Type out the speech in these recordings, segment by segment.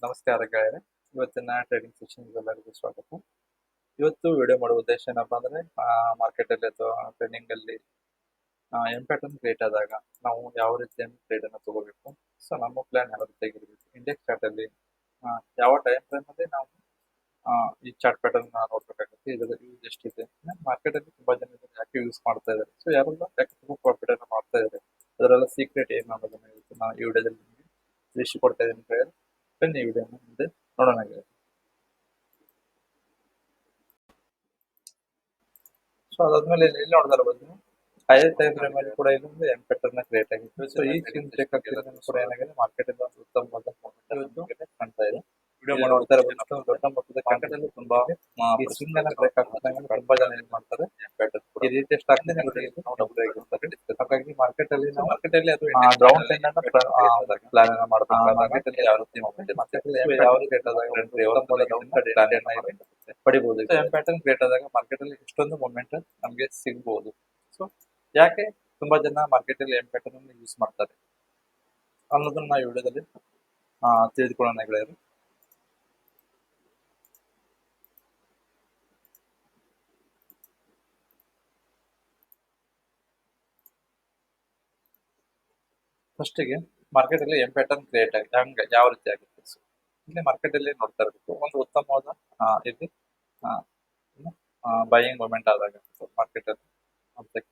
ನಮಸ್ಕಾರ ಗೆಳೆಯರೆ. ಇವತ್ತಿನ ಟ್ರೇಡಿಂಗ್ ಸೆಷನ್ ಎಲ್ಲರಿಗೂ ಸ್ವಾಗತ. ಇವತ್ತು ವಿಡಿಯೋ ಮಾಡುವ ಉದ್ದೇಶ ಏನಪ್ಪಾ ಅಂದ್ರೆ ಮಾರ್ಕೆಟ್ ಅಲ್ಲಿ ಅಥವಾ ಟ್ರೇಡಿಂಗ್ ಅಲ್ಲಿ ಎಂ ಪ್ಯಾಟರ್ನ್ ಕ್ರಿಯೇಟ್ ಆದಾಗ ನಾವು ಯಾವ ರೀತಿಯ ಟ್ರೇಡ್ ಅನ್ನು ತಗೋಬೇಕು. ಸೊ ನಮ್ಮ ಪ್ಲಾನ್ ಯಾವ ರೀತಿಯಾಗಿರ್ಬೇಕು, ಇಂಡೆಕ್ಸ್ ಚಾರ್ಟ್ ಅಲ್ಲಿ ಯಾವ ಟೈಮ್ ಫ್ರೇಮ್ ಅಲ್ಲಿ ನಾವು ಈ ಚಾರ್ಟ್ ಪ್ಯಾಟರ್ನ್ ನೋಡ್ಬೇಕಾಗುತ್ತೆ, ಇದರ ಯೂಸ್ ಎಷ್ಟಿದೆ. ಮಾರ್ಕೆಟ್ ಅಲ್ಲಿ ತುಂಬಾ ಜನ ಯಾಕೆ ಯೂಸ್ ಮಾಡ್ತಾ ಇದ್ದಾರೆ, ಸೊ ಯಾರೆಲ್ಲ ಯಾಕೆ ತುಂಬಾ ಪ್ರಾಫಿಟ್ ಅನ್ನು ಮಾಡ್ತಾ ಇದ್ದಾರೆ, ಅದರೆಲ್ಲ ಸೀಕ್ರೆಟ್ ಏನು ಅನ್ನೋದನ್ನ ಇವತ್ತು ನಾನು ಈ ವಿಡಿಯೋದಲ್ಲಿ ನಿಮಗೆ ತಿಳಿಸಿಕೊಡ್ತಾ ಇದ್ದೀನಿ. ಬನ್ನಿ ಈ ವಿಡಿಯೋನ ಮುಂದೆ ನೋಡೋಣ. ಸೊ ಅದಾದ್ಮೇಲೆ ಇಲ್ಲಿ ನೋಡ್ತಾ ಇರಬಹುದು, ಹೈಯರ್ ಟೈಮ್ ಫ್ರೇಮ್ ಅಲ್ಲಿ ಕೂಡ ಇದೊಂದು ಎಂ ಪ್ಯಾಟರ್ನ್ ಕ್ರಿಯೇಟ್ ಆಗಿತ್ತು. ಸೊ ಈ ಸ್ವಿಂಗ್ ಬ್ರೇಕ್ ಆಗ್ತಿರೋದ್ರಿಂದ ಕೂಡ ಏನಾಗಿದೆ, ಮಾರ್ಕೆಟ್ ಇಂದ ಒಂದು ಉತ್ತಮವಾದ ಮೂವ್ಮೆಂಟ್ ಕಾಣ್ತಾ ಇದೆ. ವಿಡಿಯೋ ನೋಡ್ತಾ ಇರಬಹುದು, ದೊಡ್ಡ ಮೊತ್ತದ ಮಾರ್ಕೆಟ್ ಅಲ್ಲಿ ತುಂಬಾ ಈ ಸ್ವಿಂಗ್ ಅನ್ನ ಬ್ರೇಕ್ ಆಗ್ತಿದ್ದಂಗೆ ತುಂಬಾ ಜನ ಏನ್ ಮಾಡ್ತಾರೆ, ಈ ರೀತಿಯ ಸ್ಟಾಕ್ ಹಾಗಾಗಿ ಮಾರ್ಕೆಟ್ ಅಲ್ಲಿ ಅದು ಡೌನ್ ಟ್ರೆಂಡ್ ಅನ್ನ ಪ್ಲಾನ್ ಅನ್ನ ಮಾಡಬೇಕು. ಮಾರ್ಕೆಟ್ ಅಲ್ಲಿ ಯಾವ ರೀತಿ ಮಾರ್ಕೆಟ್ ಅಲ್ಲಿ ಯಾವ ರೇಟ್ ಆದಾಗ ಪಡಿಬಹುದು. ಎಂ ಪ್ಯಾಟರ್ನ್ ಕ್ರಿಯೇಟ್ ಆದಾಗ ಮಾರ್ಕೆಟ್ ಅಲ್ಲಿ ಇಷ್ಟೊಂದು ಮೂವ್ಮೆಂಟ್ ನಮಗೆ ಸಿಗಬಹುದು. ಸೊ ಯಾಕೆ ತುಂಬಾ ಜನ ಮಾರ್ಕೆಟ್ ಅಲ್ಲಿ ಎಂ ಪ್ಯಾಟರ್ನ್ ಯೂಸ್ ಮಾಡ್ತಾರೆ ಅನ್ನೋದನ್ನ ನಾವು ವಿಡಿಯೋದಲ್ಲಿ ತಿಳಿದುಕೊಳ್ಳೋಣ ಗೆಳೆಯರು. ಫಸ್ಟಿಗೆ ಮಾರ್ಕೆಟ್ ಅಲ್ಲಿ ಎಂ ಪ್ಯಾಟರ್ನ್ ಕ್ರಿಯೇಟ್ ಆಗಿದೆ, ಹಂಗೆ ಯಾವ ರೀತಿ ಆಗುತ್ತೆ. ಸೊ ಇಲ್ಲಿ ಮಾರ್ಕೆಟ್ ಅಲ್ಲಿ ನೋಡ್ತಾ ಇರಬೇಕು, ಒಂದು ಉತ್ತಮವಾದ ಇಲ್ಲಿ ಬೈಯಿಂಗ್ ಮೂವ್ಮೆಂಟ್ ಆದಾಗ ಮಾರ್ಕೆಟ್ ಅಲ್ಲಿ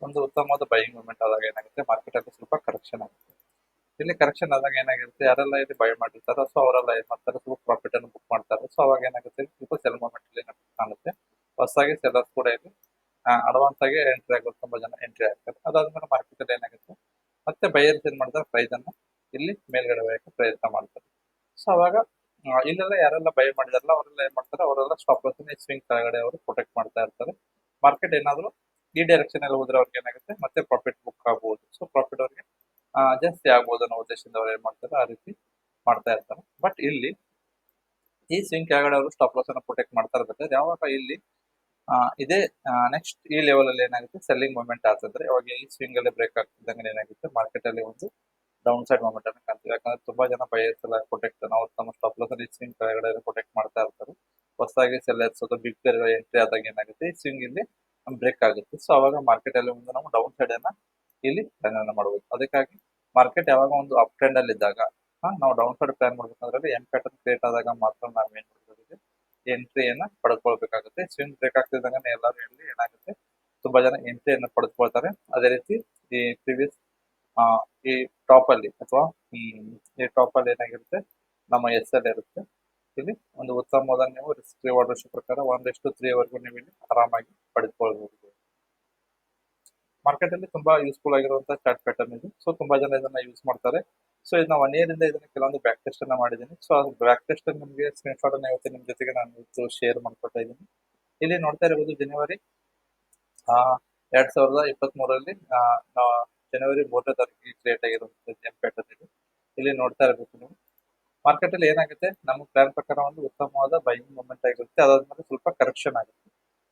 ಒಂದು ಉತ್ತಮವಾದ ಬೈಯಿಂಗ್ ಮೂವ್ಮೆಂಟ್ ಆದಾಗ ಏನಾಗುತ್ತೆ, ಮಾರ್ಕೆಟ್ ಅಲ್ಲಿ ಸ್ವಲ್ಪ ಕರೆಕ್ಷನ್ ಆಗುತ್ತೆ. ಇಲ್ಲಿ ಕರೆಕ್ಷನ್ ಆದಾಗ ಏನಾಗಿರುತ್ತೆ, ಯಾರೆಲ್ಲ ಇಲ್ಲಿ ಬೈ ಮಾಡಿರ್ತಾರೋ ಸೊ ಅವರೆಲ್ಲ ಏನ್ ಮಾಡ್ತಾರೆ, ಸ್ವಲ್ಪ ಪ್ರಾಫಿಟ್ ಅನ್ನು ಬುಕ್ ಮಾಡ್ತಾರೆ. ಸೊ ಅವಾಗ ಏನಾಗುತ್ತೆ, ಸ್ವಲ್ಪ ಸೆಲ್ ಮೂವ್ಮೆಂಟ್ ಇಲ್ಲಿ ಕಾಣುತ್ತೆ. ಹೊಸದಾಗಿ ಸೆಲ್ಲರ್ಸ್ ಕೂಡ ಇಲ್ಲಿ ಅಡ್ವಾನ್ಸ್ ಆಗಿ ಎಂಟ್ರಿ ಆಗೋದು, ತುಂಬಾ ಜನ ಎಂಟ್ರಿ ಆಗ್ತಾರೆ. ಅದಾದ್ಮೇಲೆ ಮಾರ್ಕೆಟ್ ಅಲ್ಲಿ ಏನಾಗುತ್ತೆ, ಮತ್ತೆ ಬೈಯರ್ಸ್ ಏನ್ ಮಾಡ್ತಾರೆ, ಪ್ರೈಸ್ ಅನ್ನು ಇಲ್ಲಿ ಮೇಲ್ಗಡೆ ಒಯ್ಯಕ್ಕೆ ಪ್ರಯತ್ನ ಮಾಡ್ತಾರೆ. ಸೊ ಅವಾಗ ಇಲ್ಲೆಲ್ಲ ಯಾರೆಲ್ಲ ಬೈ ಮಾಡಿದಾರಲ್ಲ ಅವರೆಲ್ಲ ಏನ್ ಮಾಡ್ತಾರೆ, ಅವರೆಲ್ಲ ಸ್ಟಾಪ್ ಲಾಸ್ ಸ್ವಿಂಗ್ ಕೆಳಗಡೆ ಅವರು ಪ್ರೊಟೆಕ್ಟ್ ಮಾಡ್ತಾ ಇರ್ತಾರೆ. ಮಾರ್ಕೆಟ್ ಏನಾದ್ರು ಈ ಡೈರೆಕ್ಷನ್ ಅಲ್ಲಿ ಹೋದ್ರೆ ಅವ್ರಿಗೆ ಏನಾಗುತ್ತೆ, ಮತ್ತೆ ಪ್ರಾಫಿಟ್ ಬುಕ್ ಆಗಬಹುದು. ಸೊ ಪ್ರಾಫಿಟ್ ಅವ್ರಿಗೆ ಜಾಸ್ತಿ ಆಗ್ಬೋದು ಅನ್ನೋ ಉದ್ದೇಶದಿಂದ ಅವ್ರು ಏನ್ ಮಾಡ್ತಾರೆ, ಆ ರೀತಿ ಮಾಡ್ತಾ ಇರ್ತಾರೆ. ಬಟ್ ಇಲ್ಲಿ ಈ ಸ್ವಿಂಗ್ ಕೆಳಗಡೆ ಅವರು ಸ್ಟಾಪ್ ಲಾಸ್ ಅನ್ನು ಪ್ರೊಟೆಕ್ಟ್ ಮಾಡ್ತಾ ಇರ್ಬೇಕಾದ್ರೆ ಯಾವಾಗ ಇಲ್ಲಿ ಇದೇ ನೆಕ್ಸ್ಟ್ ಈ ಲೆವೆಲ್ ಅಲ್ಲಿ ಏನಾಗುತ್ತೆ, ಸೆಲ್ಲಿಂಗ್ ಮೂವ್ಮೆಂಟ್ ಆಗ್ತದೆ. ಇವಾಗ ಈ ಸ್ವಿಂಗ್ ಅಲ್ಲಿ ಬ್ರೇಕ್ ಆಗ್ತಿದ್ದಂಗೆ ಏನಾಗುತ್ತೆ, ಮಾರ್ಕೆಟ್ ಅಲ್ಲಿ ಒಂದು ಡೌನ್ ಸೈಡ್ ಮೂವ್ಮೆಂಟ್ ಅನ್ನು ಕಾಣ್ತೀವಿ. ಯಾಕಂದ್ರೆ ತುಂಬಾ ಜನ ಬೈಯರ್ಸ್ ಎಲ್ಲ ಪ್ರೊಟೆಕ್ಟ್ ನಾವು ತಮ್ಮ ಸ್ಟಾಪ್ ಲಾಸ್ ಅಲ್ಲಿ ಸ್ವಿಂಗ್ ಕೆಳಗಡೆ ಪ್ರೊಟೆಕ್ಟ್ ಮಾಡ್ತಾ ಇರ್ತಾರೆ. ಹೊಸದಾಗಿ ಸೆಲ್ಲರ್ಸ್ ಅಥವಾ ಬಿಗ್ ಎಂಟ್ರಿ ಆದಾಗ ಏನಾಗುತ್ತೆ, ಈ ಸ್ವಿಂಗ್ ಇಲ್ಲಿ ಬ್ರೇಕ್ ಆಗುತ್ತೆ. ಸೊ ಅವಾಗ ಮಾರ್ಕೆಟ್ ಅಲ್ಲಿ ಒಂದು ನಾವು ಡೌನ್ ಸೈಡ್ ಅನ್ನ ಇಲ್ಲಿ ಪ್ಲಾನ್ ಮಾಡಬಹುದು. ಅದಕ್ಕಾಗಿ ಮಾರ್ಕೆಟ್ ಯಾವಾಗ ಒಂದು ಅಪ್ ಟ್ರೆಂಡ್ ಅಲ್ಲಿ ಇದ್ದಾಗ ನಾವು ಡೌನ್ ಸೈಡ್ ಪ್ಲಾನ್ ಮಾಡ್ಬೇಕಂದ್ರೆ ಎಂ ಪ್ಯಾಟರ್ನ್ ಕ್ರಿಯೇಟ್ ಆದಾಗ ಮಾತ್ರ ನಾವು ಏನ್ ಮಾಡಬೇಕು, ಎಂಟ್ರಿಯನ್ನ ಪಡೆದುಕೊಳ್ಬೇಕಾಗುತ್ತೆ. ಸ್ವಿಂಗ್ ಬ್ರೇಕ್ ಆಗ್ತಿದ್ದಂಗೆ ಎಲ್ಲರೂ ಇಲ್ಲಿ ಏನಾಗುತ್ತೆ, ತುಂಬಾ ಜನ ಎಂಟ್ರಿಯನ್ನು ಪಡೆದುಕೊಳ್ತಾರೆ. ಅದೇ ರೀತಿ ಈ ಪ್ರಿವಿಯಸ್ ಈ ಟಾಪ್ ಅಲ್ಲಿ ಅಥವಾ ಈ ಟಾಪ್ ಅಲ್ಲಿ ಏನಾಗಿರುತ್ತೆ, ನಮ್ಮ ಎಸ್ ಎಲ್ ಇರುತ್ತೆ. ಇಲ್ಲಿ ಒಂದು ಉತ್ತಮವಾದ ನೀವು ರಿಸ್ಕ್ ರಿವಾರ್ಡ್ ಪ್ರಕಾರ 1:3 ವರೆಗೂ ನೀವು ಇಲ್ಲಿ ಆರಾಮಾಗಿ ಪಡೆದುಕೊಳ್ಬಹುದು. ಮಾರ್ಕೆಟ್ ಅಲ್ಲಿ ತುಂಬಾ ಯೂಸ್ಫುಲ್ ಆಗಿರುವಂತಹ ಚಾರ್ಟ್ ಪ್ಯಾಟರ್ನ್ ಇದು. ಸೊ ತುಂಬಾ ಜನ ಇದನ್ನ ಯೂಸ್ ಮಾಡ್ತಾರೆ. ಸೊ ಇದನ್ನ 1 year ಇಂದ ಇದನ್ನ ಕೆಲವೊಂದು ಬ್ಯಾಕ್ ಟೆಸ್ಟ್ ಅನ್ನ ಮಾಡಿದ್ದೀನಿ. ಸೊ ಅದು ಬ್ಯಾಕ್ ಟೆಸ್ಟ್ ನಿಮಗೆ ಸ್ಕ್ರೀನ್ ಶಾಟ್ ಅನ್ನ ಇವತ್ತು ನಿಮ್ ಜೊತೆಗೆ ನಾನು ಇವತ್ತು ಶೇರ್ ಮಾಡ್ಕೊತಾ ಇದ್ದೀನಿ. ಇಲ್ಲಿ ನೋಡ್ತಾ ಇರಬಹುದು ಜನವರಿ 2023 ಜನವರಿ 3ನೇ ತಾರೀಕಿಗೆ ಕ್ರಿಯೇಟ್ ಆಗಿರುವಂತಹ ಎಂ ಪ್ಯಾಟರ್ನ್ ಇದು. ಇಲ್ಲಿ ನೋಡ್ತಾ ಇರಬೇಕು ನೀವು, ಮಾರ್ಕೆಟ್ ಅಲ್ಲಿ ಏನಾಗುತ್ತೆ, ನಮ್ಮ ಪ್ಲಾನ್ ಪ್ರಕಾರ ಒಂದು ಉತ್ತಮವಾದ ಬೈಯಿಂಗ್ ಮೂವ್ಮೆಂಟ್ ಆಗಿರುತ್ತೆ. ಅದಾದ್ಮೇಲೆ ಸ್ವಲ್ಪ ಕರೆಕ್ಷನ್ ಆಗುತ್ತೆ.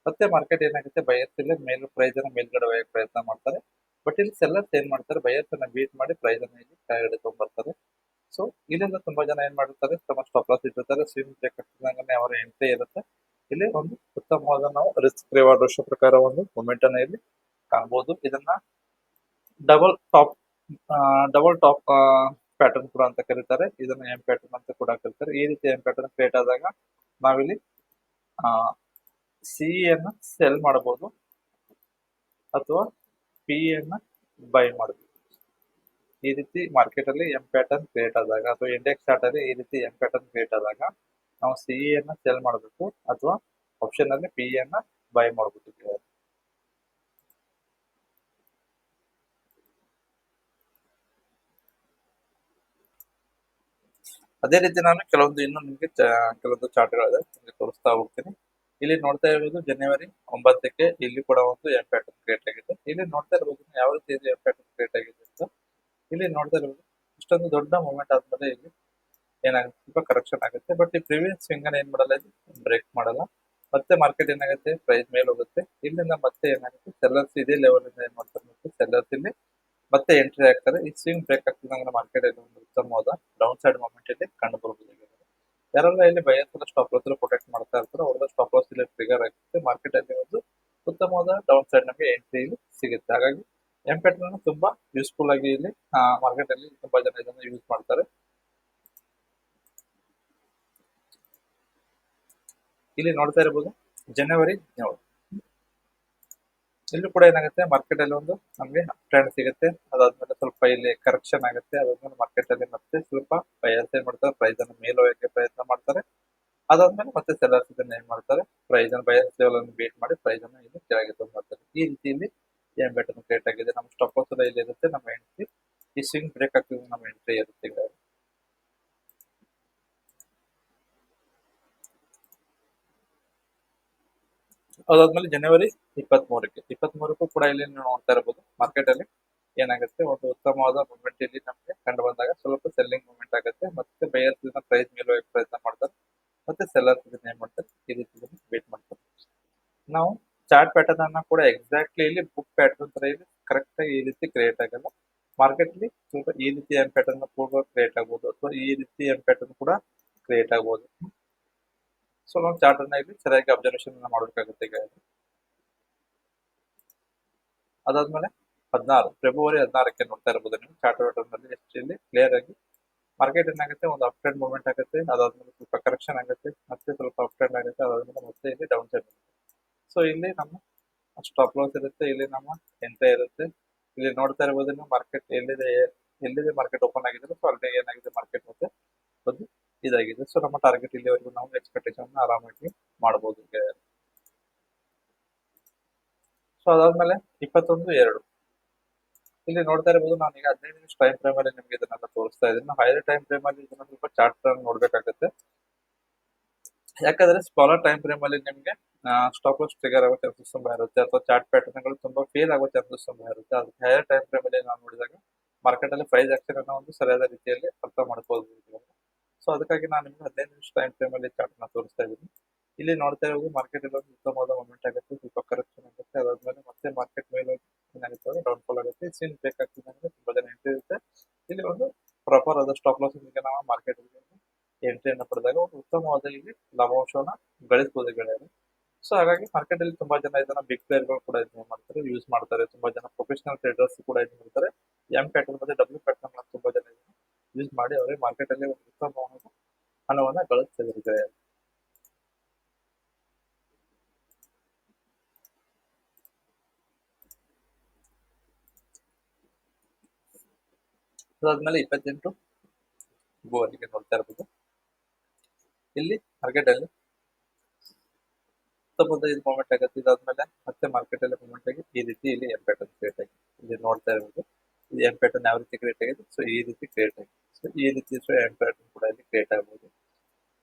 ಮತ್ತೆ ಮಾರ್ಕೆಟ್ ಏನಾಗುತ್ತೆ, ಬೈಯರ್ಸ್ ಇಲ್ಲಿ ಪ್ರೈಸ್ ಅನ್ನ ಮೇಲ್ಗಡೆ ಒಯ್ಯಕ್ಕೆ ಪ್ರಯತ್ನ ಮಾಡ್ತಾರೆ. ಬಟ್ ಇಲ್ಲಿ ಸೆಲ್ಲರ್ಸ್ ಏನ್ ಮಾಡ್ತಾರೆ, ಬೈಯರ್ಸ್ ಅನ್ನ ಬೀಟ್ ಮಾಡಿ ಪ್ರೈಸ್ ಅನ್ನ ಇಲ್ಲಿ ಕೆಳಗಡೆ ತಗೊಂಡ್ಬರ್ತಾರೆ. ಸೊ ಇಲ್ಲೆಲ್ಲ ತುಂಬಾ ಜನ ಏನ್ ಮಾಡಿರ್ತಾರೆ, ತಮ್ಮ ಸ್ಟಾಪ್ ಲಾಸ್ ಇಟ್ಟಿರ್ತಾರೆ. ಸ್ವಿಂಗ್ ಬ್ರೇಕ್ ಆಗ್ತಿದ್ದಂಗೆ ಅವರ ಎಂಟ್ರಿ ಇರುತ್ತೆ. ಇಲ್ಲಿ ಒಂದು ಉತ್ತಮವಾದ ನಾವು ರಿಸ್ಕ್ ರಿವಾರ್ಡ್ ಪ್ರಕಾರ ಒಂದು ಮೂಮೆಂಟ್ ಅನ್ನ ಇಲ್ಲಿ ಕಾಣಬಹುದು. ಇದನ್ನ ಡಬಲ್ ಟಾಪ್ ಪ್ಯಾಟರ್ನ್ ಕೂಡ ಅಂತ ಕರೀತಾರೆ. ಇದನ್ನ ಎಂ ಪ್ಯಾಟರ್ನ್ ಅಂತ ಕೂಡ ಕರೀತಾರೆ. ಈ ರೀತಿ ಎಂ ಪ್ಯಾಟರ್ನ್ ಕ್ರಿಯೇಟ್ ಆದಾಗ ನಾವಿಲ್ಲಿ ಸಿ ಅನ್ನ ಸೆಲ್ ಮಾಡಬಹುದು ಅಥವಾ ಪಿ ಅನ್ನ ಬೈ ಮಾಡಬಹುದು. ಈ ರೀತಿ ಮಾರ್ಕೆಟ್ ಅಲ್ಲಿ ಎಂ ಪ್ಯಾಟರ್ನ್ ಕ್ರಿಯೇಟ್ ಆದಾಗ ಅಥವಾ ಇಂಡೆಕ್ಸ್ ಚಾರ್ಟ್ ಅಲ್ಲಿ ಈ ರೀತಿ ಎಂ ಪ್ಯಾಟರ್ನ್ ಕ್ರಿಯೇಟ್ ಆದಾಗ ನಾವು ಸಿ ಅನ್ನ ಸೆಲ್ ಮಾಡಬೇಕು ಅಥವಾ ಆಪ್ಷನ್ ಅಲ್ಲಿ ಪಿ ಅನ್ನ ಬೈ ಮಾಡಬಹುದು. ಅದೇ ರೀತಿ ನಾನು ನಿಮಗೆ ಕೆಲವೊಂದು ಚಾರ್ಟ್ಗಳಿದೆ ನಿಮಗೆ ತೋರಿಸ್ತಾ ಹೋಗ್ತೀನಿ. ಇಲ್ಲಿ ನೋಡ್ತಾ ಇರೋದು ಜನವರಿ 9ಕ್ಕೆ ಇಲ್ಲಿ ಕೂಡ ಒಂದು ಎಂ ಪ್ಯಾಟರ್ನ್ ಕ್ರಿಯೇಟ್ ಆಗಿದೆ. ಇಲ್ಲಿ ನೋಡ್ತಾ ಇರಬಹುದು ಯಾವ ರೀತಿ ಇದು ಎಂ ಪ್ಯಾಟರ್ನ್ ಕ್ರಿಯೇಟ್ ಆಗಿದೆ ಅಂತ. ಇಲ್ಲಿ ನೋಡ್ತಾ ಇರಬಹುದು ಇಷ್ಟೊಂದು ದೊಡ್ಡ ಮೂವ್ಮೆಂಟ್ ಆದ್ಮೇಲೆ ಇಲ್ಲಿ ಏನಾಗುತ್ತೆ, ಸ್ವಲ್ಪ ಕರೆಕ್ಷನ್ ಆಗುತ್ತೆ. ಬಟ್ ಈ ಪ್ರೀವಿಯಸ್ ಸ್ವಿಂಗ್ ಅನ್ನ ಏನ್ ಮಾಡಲ್ಲ, ಇದು ಬ್ರೇಕ್ ಮಾಡಲ್ಲ. ಮತ್ತೆ ಮಾರ್ಕೆಟ್ ಏನಾಗುತ್ತೆ, ಪ್ರೈಸ್ ಮೇಲೆ ಹೋಗುತ್ತೆ. ಇಲ್ಲಿಂದ ಮತ್ತೆ ಏನಾಗುತ್ತೆ, ಸೆಲ್ಲರ್ಸ್ ಇದೇ ಲೆವೆಲ್ ಇಂದ ಏನ್ ಮಾಡ್ತಾರೆ, ಮತ್ತೆ ಸೆಲ್ಲರ್ಸ್ ಇಲ್ಲಿ ಮತ್ತೆ ಎಂಟ್ರಿ ಆಗ್ತಾರೆ. ಈ ಸ್ವಿಂಗ್ ಬ್ರೇಕ್ ಆಗ್ತಿದ್ದಂಗೆ ಮಾರ್ಕೆಟ್ ಅಲ್ಲಿ ಒಂದು ಉತ್ತಮವಾದ ಡೌನ್ ಸೈಡ್ ಮೂವ್ಮೆಂಟ್ ಇಲ್ಲಿ ಕಂಡು ಬರಬಹುದು. ಯಾರೆಲ್ಲ ಇಲ್ಲಿ ಬಯರ್ಸ್ ಸ್ಟಾಪ್ ಲಾಸ್ ಪ್ರೊಟೆಕ್ಟ್ ಮಾಡ್ತಾ ಇರ್ತಾರೋ ಅವ್ರ ಸ್ಟಾಪ್ ಲಾಸ್ ಇಲ್ಲಿ ಟ್ರಿಗರ್ ಆಗುತ್ತೆ. ಮಾರ್ಕೆಟ್ ಅಲ್ಲಿ ಒಂದು ಉತ್ತಮವಾದ ಡೌನ್ ಸೈಡ್ ನಮಗೆ ಎಂಟ್ರಿ ಇಲ್ಲಿ ಸಿಗುತ್ತೆ. ಹಾಗಾಗಿ ಎಂ ಪ್ಯಾಟರ್ನ್ ತುಂಬಾ ಯೂಸ್ಫುಲ್ ಆಗಿ ಇಲ್ಲಿ ಮಾರ್ಕೆಟ್ ಅಲ್ಲಿ ತುಂಬಾ ಜನ ಇದನ್ನು ಯೂಸ್ ಮಾಡ್ತಾರೆ. ಇಲ್ಲಿ ನೋಡ್ತಾ ಇರಬಹುದು ಜನವರಿ 17 ಇಲ್ಲೂ ಕೂಡ ಏನಾಗುತ್ತೆ ಮಾರ್ಕೆಟ್ ಅಲ್ಲಿ ಒಂದು ನಮಗೆ ಅಪ್ ಟ್ರೆಂಡ್ ಸಿಗುತ್ತೆ. ಅದಾದ್ಮೇಲೆ ಸ್ವಲ್ಪ ಇಲ್ಲಿ ಕರೆಕ್ಷನ್ ಆಗುತ್ತೆ. ಅದಾದ್ಮೇಲೆ ಮಾರ್ಕೆಟ್ ಅಲ್ಲಿ ಮತ್ತೆ ಸ್ವಲ್ಪ ಬಯರ್ಸ್ ಏನ್ ಮಾಡ್ತಾರೆ, ಪ್ರೈಸ್ ಅನ್ನು ಮೇಲೋಗಕ್ಕೆ ಪ್ರಯತ್ನ ಮಾಡ್ತಾರೆ. ಅದಾದ್ಮೇಲೆ ಮತ್ತೆ ಸೆಲ್ಲರ್ಸ್ ಇದನ್ನ ಏನ್ ಮಾಡ್ತಾರೆ, ಪ್ರೈಸ್ ಅನ್ನು ಬಯರ್ಸ್ ಲೆವೆಲ್ ಅನ್ನು ಬೀಟ್ ಮಾಡಿ ಪ್ರೈಸ್ ಅನ್ನು ಇಲ್ಲಿ ಕೆಳಗೆ ಮಾಡ್ತಾರೆ. ಈ ರೀತಿಯಲ್ಲಿ ಏನ್ ಬೆಟರ್ ಕ್ರಿಯೇಟ್ ಆಗಿದೆ. ನಮ್ಮ ಸ್ಟಾಪ್ ಲಾಸ್ ಇಲ್ಲಿ ಇರುತ್ತೆ, ನಮ್ಮ ಎಂಟ್ರಿ ಈ ಸ್ವಿಂಗ್ ಬ್ರೇಕ್ ಆಗ್ತಿದೆ, ನಮ್ಮ ಎಂಟ್ರಿ ಇರುತ್ತೆ. ಅದಾದ್ಮೇಲೆ ಜನವರಿ 23ಕ್ಕೂ ಕೂಡ ಇಲ್ಲಿ ನೀವು ನೋಡ್ತಾ ಇರಬಹುದು ಮಾರ್ಕೆಟ್ ಅಲ್ಲಿ ಏನಾಗುತ್ತೆ, ಒಂದು ಉತ್ತಮವಾದ ಮೂವ್ಮೆಂಟ್ ಇಲ್ಲಿ ನಮಗೆ ಕಂಡು ಬಂದಾಗ ಸ್ವಲ್ಪ ಸೆಲ್ಲಿಂಗ್ ಮೂವ್ಮೆಂಟ್ ಆಗುತ್ತೆ. ಮತ್ತೆ ಬಯರ್ಸ್ ಇದನ್ನ ಪ್ರೈಸ್ ಮೇಲೆ ಹೋಗಕ್ಕೆ ಪ್ರಯತ್ನ ಮಾಡ್ತಾರೆ, ಮತ್ತೆ ಸೆಲ್ಲರ್ಸ್ ಇದನ್ನ ಏನ್ ಮಾಡ್ತಾರೆ, ಈ ರೀತಿ ವೇಟ್ ಮಾಡ್ತಾರೆ. ನಾವು ಚಾರ್ಟ್ ಪ್ಯಾಟರ್ನ್ ಅನ್ನ ಕೂಡ ಎಕ್ಸಾಕ್ಟ್ಲಿ ಇಲ್ಲಿ ಬುಕ್ ಪ್ಯಾಟರ್ನ್ ತರ ಇಲ್ಲಿ ಕರೆಕ್ಟ್ ಆಗಿ ಈ ರೀತಿ ಕ್ರಿಯೇಟ್ ಆಗಲ್ಲ. ಮಾರ್ಕೆಟ್ ಅಲ್ಲಿ ಸ್ವಲ್ಪ ಈ ರೀತಿ ಎಂ ಪ್ಯಾಟರ್ನ್ ಕೂಡ ಕ್ರಿಯೇಟ್ ಆಗ್ಬೋದು, ಅಥವಾ ಈ ರೀತಿ ಎಂ ಪ್ಯಾಟರ್ನ್ ಕೂಡ ಕ್ರಿಯೇಟ್ ಆಗ್ಬೋದು. ಸೊ ನಾವು ಚಾರ್ಟ್ ಅನ್ನ ಇಲ್ಲಿ ಸರಿಯಾಗಿ ಅಬ್ಸರ್ವೇಷನ್ ಮಾಡಬೇಕಾಗುತ್ತೆ. ಈಗ ಅದಾದ್ಮೇಲೆ ಫೆಬ್ರವರಿ 16ಕ್ಕೆ ನೋಡ್ತಾ ಇರಬಹುದು ನೀವು ಚಾರ್ಟ್ ಪ್ಯಾಟರ್ನ್ ಅಲ್ಲಿ ಎಷ್ಟು ಇಲ್ಲಿ ಕ್ಲಿಯರ್ ಆಗಿ ಮಾರ್ಕೆಟ್ ಏನಾಗುತ್ತೆ, ಒಂದು ಅಪ್ ಟ್ರೆಂಡ್ ಮೂವ್ಮೆಂಟ್ ಆಗುತ್ತೆ. ಅದಾದ್ಮೇಲೆ ಸ್ವಲ್ಪ ಕರೆಕ್ಷನ್ ಆಗುತ್ತೆ, ಮತ್ತೆ ಸ್ವಲ್ಪ ಅಪ್ ಟ್ರೆಂಡ್ ಆಗುತ್ತೆ. ಅದಾದ್ಮೇಲೆ ಮತ್ತೆ ಇಲ್ಲಿ ಡೌನ್ ಸೈಡ್. ಸೊ ಇಲ್ಲಿ ನಮ್ಮ ಸ್ಟಾಪ್ ಲಾಸ್ ಇರುತ್ತೆ, ಇಲ್ಲಿ ನಮ್ಮ ಎಂಟ್ರಿ ಇರುತ್ತೆ. ಇಲ್ಲಿ ನೋಡ್ತಾ ಇರಬಹುದು ನೀವು ಮಾರ್ಕೆಟ್ ಎಲ್ಲಿದೆ ಮಾರ್ಕೆಟ್ ಓಪನ್ ಆಗಿದೆ. ಸೊ ಅಲ್ಲಿ ಏನಾಗಿದೆ ಮಾರ್ಕೆಟ್ ಮತ್ತೆ ಒಂದು ಇದಾಗಿದೆ. ಸೊ ನಮ್ಮ ಟಾರ್ಗೆಟ್ ಇಲ್ಲಿವರೆಗೂ ನಾವು ಎಕ್ಸ್ಪೆಕ್ಟೇಷನ್ ಆರಾಮಾಗಿ ಮಾಡಬಹುದು. ಸೊ ಅದಾದ್ಮೇಲೆ 21/2 ಇಲ್ಲಿ ನೋಡ್ತಾ ಇರಬಹುದು. ನಾನು ಈಗ 15 ನಿಮಿಷ ಟೈಮ್ ಫ್ರೇಮ್ ಅಲ್ಲಿ ನಿಮ್ಗೆ ಇದನ್ನೆಲ್ಲ ತೋರಿಸ್ತಾ ಇದ್ದೀನಿ. ಹೈಯರ್ ಟೈಮ್ ಫ್ರೇಮ್ ಅಲ್ಲಿ ಇದನ್ನ ಸ್ವಲ್ಪ ಚಾರ್ಟ್ ನೋಡ್ಬೇಕಾಗುತ್ತೆ. ಯಾಕಂದ್ರೆ ಸ್ಮಾಲರ್ ಟೈಮ್ ಫ್ರೇಮ್ ಅಲ್ಲಿ ನಿಮ್ಗೆ ಸ್ಟಾಪ್ ಲಾಸ್ ಟ್ರಿಗರ್ ಆಗೋ ಚಾನ್ಸಸ್ ತುಂಬಾ ಇರುತ್ತೆ, ಅಥವಾ ಚಾರ್ಟ್ ಪ್ಯಾಟರ್ನ್ ಗಳು ತುಂಬಾ ಫೇಲ್ ಆಗೋ ಚಾನ್ಸಸ್ ತುಂಬಾ ಇರುತ್ತೆ. ಅದಕ್ಕೆ ಹೈಯರ್ ಟೈಮ್ ಫ್ರೇಮ್ ಅಲ್ಲಿ ನಾವು ನೋಡಿದಾಗ ಮಾರ್ಕೆಟ್ ಅಲ್ಲಿ ಪ್ರೈಸ್ ಆಕ್ಷನ್ ಅನ್ನ ಒಂದು ಸರಿಯಾದ ರೀತಿಯಲ್ಲಿ ಅರ್ಥ ಮಾಡ್ಕೋಬಹುದು. ಸೊ ಅದಕ್ಕಾಗಿ ನಾನು ನಿಮ್ಗೆ 15 ನಿಮಿಷ ಟೈಮ್ ಫ್ರೇಮ್ ಅಲ್ಲಿ ಚಾರ್ಟ್ ನ ತೋರಿಸ್ತಾ ಇದ್ದೀನಿ. ಇಲ್ಲಿ ನೋಡ್ತಾ ಇರೋದು ಮಾರ್ಕೆಟ್ ಅಲ್ಲಿ ಒಂದು ಉತ್ತಮವಾದ ಮೂವ್ಮೆಂಟ್ ಆಗುತ್ತೆ, ಸ್ವಲ್ಪ ಕರೆಕ್ಷನ್ ಆಗುತ್ತೆ. ಅದಾದ್ಮೇಲೆ ಮತ್ತೆ ಮಾರ್ಕೆಟ್ ಮೇಲೆ ಏನಾಗುತ್ತೆ, ಡೌನ್ ಫಾಲ್ ಆಗುತ್ತೆ. ಸೀನ್ ಬೇಕಾಗ್ತದೆ ಅಂದ್ರೆ ತುಂಬಾ ಜನ ಎಂಟ್ರಿ ಇರುತ್ತೆ. ಇಲ್ಲಿ ಒಂದು ಪ್ರಾಪರ್ ಆದ ಸ್ಟಾಪ್ ಲಾಸ್ ನಾವು ಮಾರ್ಕೆಟ್ ಎಂಟ್ರಿಯನ್ನು ಪಡೆದಾಗ ಒಂದು ಉತ್ತಮವಾದ ಇಲ್ಲಿ ಲಾಭಾಂಶವನ್ನ ಗಳಿಸಬಹುದು ಗೆಳೆಯರು. ಸೊ ಹಾಗಾಗಿ ಮಾರ್ಕೆಟ್ ಅಲ್ಲಿ ತುಂಬಾ ಜನ ಇದನ್ನ ಬಿಗ್ ಪ್ಲೇಯರ್ ಗಳು ಕೂಡ ಇದನ್ನ ಮಾಡ್ತಾರೆ, ಯೂಸ್ ಮಾಡ್ತಾರೆ. ತುಂಬಾ ಜನ ಪ್ರೊಫೆಷನಲ್ ಟ್ರೇಡರ್ಸ್ ಕೂಡ ಇದನ್ನ ಮಾಡ್ತಾರೆ. ಎಂ ಪ್ಯಾಟರ್ನ್ ಮತ್ತೆ ಡಬ್ಲ್ಯೂ ಪ್ಯಾಟರ್ನ್ ತುಂಬಾ ಜನ ಇದನ್ನ ಯೂಸ್ ಮಾಡಿ ಅವರಿಗೆ ಮಾರ್ಕೆಟ್ ಅಲ್ಲಿ ಒಂದು ಉತ್ತಮವಾದ ಹಣವನ್ನ ಗಳಿಸ್ತಿದ್ದಾರೆ ಗೆಳೆಯರು. ಅದಾದ್ಮೇಲೆ 28 ಗೋವರೆಗೆ ನೋಡ್ತಾ ಇರ್ಬೋದು. ಇಲ್ಲಿ ಮಾರ್ಕೆಟ್ ಅಲ್ಲಿ ಉತ್ತಮವಾದ ಮೂವ್ಮೆಂಟ್ ಆಗುತ್ತೆ. ಇದಾದ್ಮೇಲೆ ಮತ್ತೆ ಮಾರ್ಕೆಟ್ ಅಲ್ಲಿ ಮೂವ್ಮೆಂಟ್ ಆಗಿ ಈ ರೀತಿ ಇಲ್ಲಿ ಎಂ ಪ್ಯಾಟರ್ನ್ ಕ್ರಿಯೇಟ್ ಆಗಿದೆ. ಇಲ್ಲಿ ನೋಡ್ತಾ ಇರ್ಬೋದು ಈ ಎಂ ಪ್ಯಾಟರ್ನ್ ಯಾವ ರೀತಿ ಕ್ರಿಯೇಟ್ ಆಗಿದೆ. ಸೊ ಈ ರೀತಿ ಕ್ರಿಯೇಟ್ ಆಗಿದೆ. ಸೊ ಈ ರೀತಿ ಎಂ ಪ್ಯಾಟರ್ನ್ ಕೂಡ ಇಲ್ಲಿ ಕ್ರಿಯೇಟ್ ಆಗಬಹುದು.